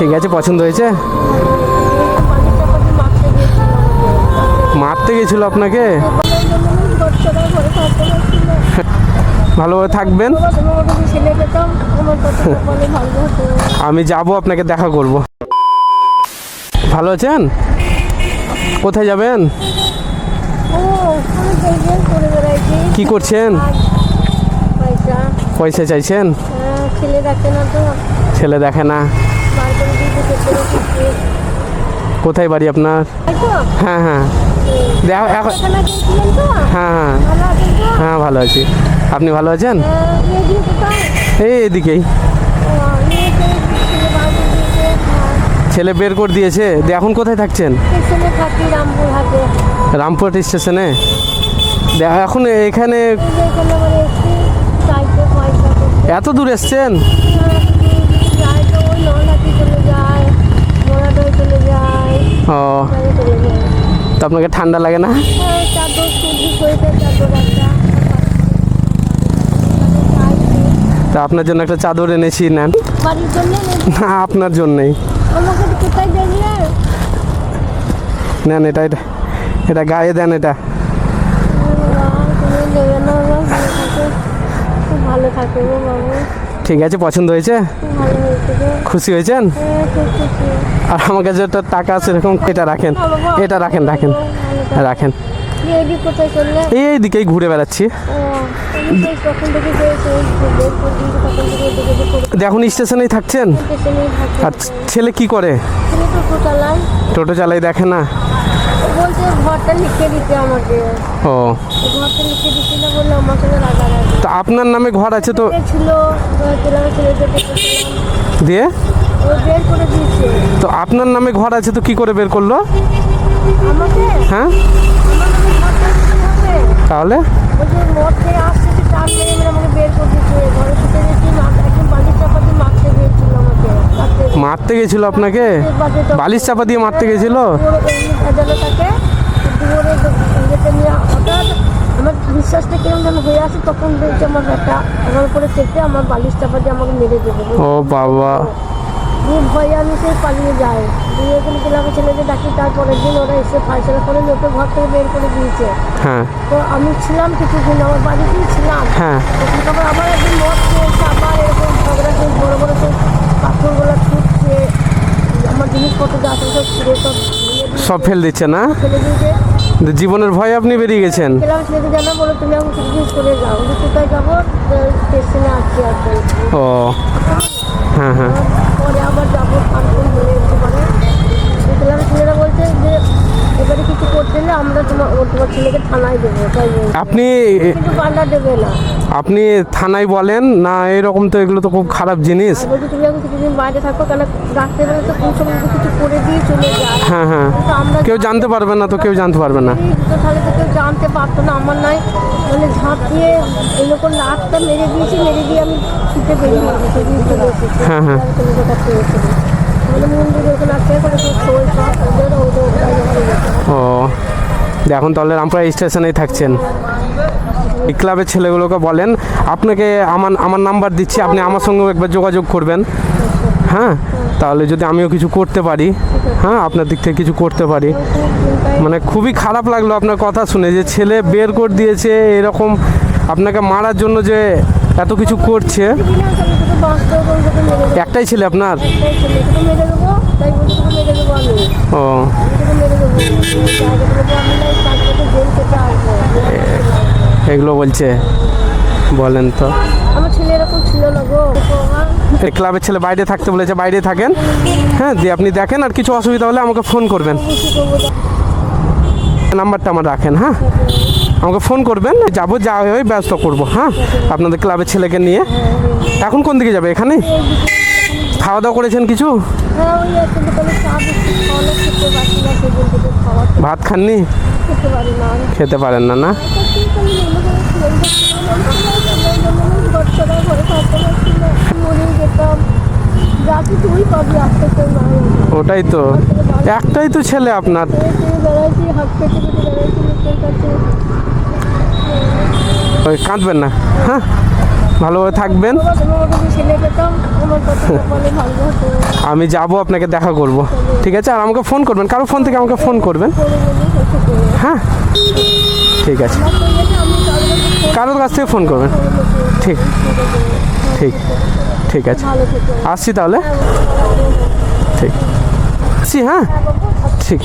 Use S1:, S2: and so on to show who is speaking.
S1: ঠিক আছে, পছন্দ হয়েছে? মারতে গেছিল আপনাকে? ভালোভাবে থাকবেন। আমি যাব, আপনাকে দেখা করব। ভালো আছেন? কোথায় যাবেন? কি করছেন? পয়সা চাইছেন? ছেলে দেখে না। কোথায় বাড়ি আপনার? হ্যাঁ হ্যাঁ, হ্যাঁ হ্যাঁ হ্যাঁ, ভালো আছি। আপনি ভালো আছেন? এই এদিকেই। ছেলে বের করে দিয়েছে। এখন কোথায় থাকছেন? রামপুরহাট স্টেশনে। এখন এখানে এত দূর এসছেন? ও, তো আপনাকে ঠান্ডা লাগে না? তা আপনার জন্য একটা চাদর এনেছি, নেন। না, আপনার জন্যই নেন। এটা এটা এটা গায়ে দেন। এটা ঠিক আছে, পছন্দ হয়েছে? খুশি হয়েছেন? আর আমার কাছে একটা টাকা আছে এরকম। এটা রাখেন, এটা রাখেন, রাখেন রাখেন। এইদিকেই ঘুরে বেড়াচ্ছি। এখন স্টেশনেই থাকছেন? আর ছেলে কি করে? টোটো চালাই। দেখে না? ও, তো আপনার নামে ঘর আছে তো? দিয়ে তো আপনার নামে ঘর আছে তো কি করে বের করলো? হ্যাঁ, তাহলে মারতে গেছিল আপনাকে? বালিশ চাপা দিয়ে মারতে গেছিল?
S2: আমার বিশ্বাসটা কিরকম যেন হয়ে আসে, তখন দেখছি আমার একটা আমার করে চেপে আমার বালিশ চাপা দিয়ে আমাকে মেরে দেবে।
S1: ও বাবা,
S2: ভয়ে আমি সেই পালিয়ে যাই। দিয়ে এখানে ক্লাবের ছেলেকে ডাকি। তারপরের দিন ওরা এসে ফাইসলা করে লোকের ঘর থেকে বের করে দিয়েছে।
S1: হ্যাঁ,
S2: তো আমি ছিলাম কিছুদিন, আমার বাড়িতেই ছিলাম।
S1: হ্যাঁ,
S2: তারপর আবার একদিন মদ খেয়েছে, আবার এরকম ঝগড়া সেই বড় বড় সেই পাথরগুলো ছুটছে, আমার জিনিসপত্র যা আছে সব ছিঁড়ে
S1: সব ফেল দিচ্ছে না?
S2: ফেলে দিয়েছে।
S1: জীবনের ভয়ে আপনি বেরিয়ে গেছেন?
S2: ক্লাবের ছেলেকে জানা বলো তুমি এখন কিছু করে যাও। কোথায় যাবো? স্টেশনে আসছি আর
S1: ও, হ্যাঁ হ্যাঁ।
S2: পরে আবার যাবো ফাংশন হয়ে যেতে পারে। ক্লাবের ছেলেরা বলছে যে এবারে কিছু করতে হলে আমরা তোমার ছেলেকে থানায় দেবো। তাই
S1: আপনি
S2: কিন্তু পাল্টা দেবে না।
S1: আপনি থানায় বলেন না, এরকম তো এগুলো তো খুব খারাপ জিনিস।
S2: বলছি তুমি এখন কিছুদিন বাইরে থাকো, কেন রাত্রেবেলা তো কোন সময় কিছু করে দিয়ে চলে যায়।
S1: হ্যাঁ হ্যাঁ,
S2: আমরা
S1: কেউ জানতে পারবে না তো, কেউ জানতে পারবে না।
S2: তাহলে তো কেউ জানতে পারতো না। আমার নাই মানে ঝাঁপিয়ে এরকম লাটটা মেরে দিয়েছি, মেরে দিয়ে আমি ছুটে বেরিয়ে চলে এসেছি।
S1: হ্যাঁ হ্যাঁ,
S2: মানে মন্দিরে ওখানে আছে করে
S1: ও, এখন তাহলে রামপুরা স্টেশনেই থাকছেন। এই ক্লাবের ছেলেগুলোকে বলেন আপনাকে আমার নাম্বার দিচ্ছি, আপনি আমার সঙ্গেও একবার যোগাযোগ করবেন। হ্যাঁ, তাহলে যদি আমিও কিছু করতে পারি, হ্যাঁ আপনার দিক থেকে কিছু করতে পারি। মানে খুবই খারাপ লাগলো আপনার কথা শুনে, যে ছেলে বের করে দিয়েছে এরকম আপনাকে মারার জন্য, যে এত কিছু করছে। একটাই ছেলে আপনার? ও, এগুলো বলছে? বলেন তো।
S2: আমার ছেলে এরকম ছিল না গো।
S1: ক্লাবের ছেলে বাইরে থাকতে বলেছে, বাইরে থাকেন। হ্যাঁ, দিয়ে আপনি দেখেন, আর কিছু অসুবিধা হলে আমাকে ফোন করবেন। নাম্বারটা আমার রাখেন। হ্যাঁ, আমাকে ফোন করবেন, যাবো, যা হয় ব্যস্ত করবো। হ্যাঁ, আপনাদের ক্লাবের ছেলেকে নিয়ে। এখন কোন দিকে যাবে? এখানে খাওয়া দাওয়া করেছেন কিছু? ভাত খাননি? খেতে পারেন না? না, ওটাই তো, একটাই তো ছেলে আপনার। ওই কাঁদবেন না। হ্যাঁ, ভালোভাবে থাকবেন।
S2: বাবা তোমার কাছে ছেলে পেতাম আমার কথা বলে ভালো হতো
S1: আমি যাব, আপনাকে দেখা করব, ঠিক আছে? আর আমাকে ফোন করবেন, কারো ফোন থেকে আমাকে ফোন করবেন,
S2: করে বলি কিছু করে
S1: হ্যাঁ? ঠিক আছে,
S2: আমার তো ইয়েতে আমি কারোর কাছে ফোন
S1: কারোর কাছ থেকে ফোন করবেন। ঠিক ঠিক ঠিক আছে,
S2: ভালো থেকো
S1: আসছি তাহলে। ঠিক আসছি, হ্যাঁ, ঠিক।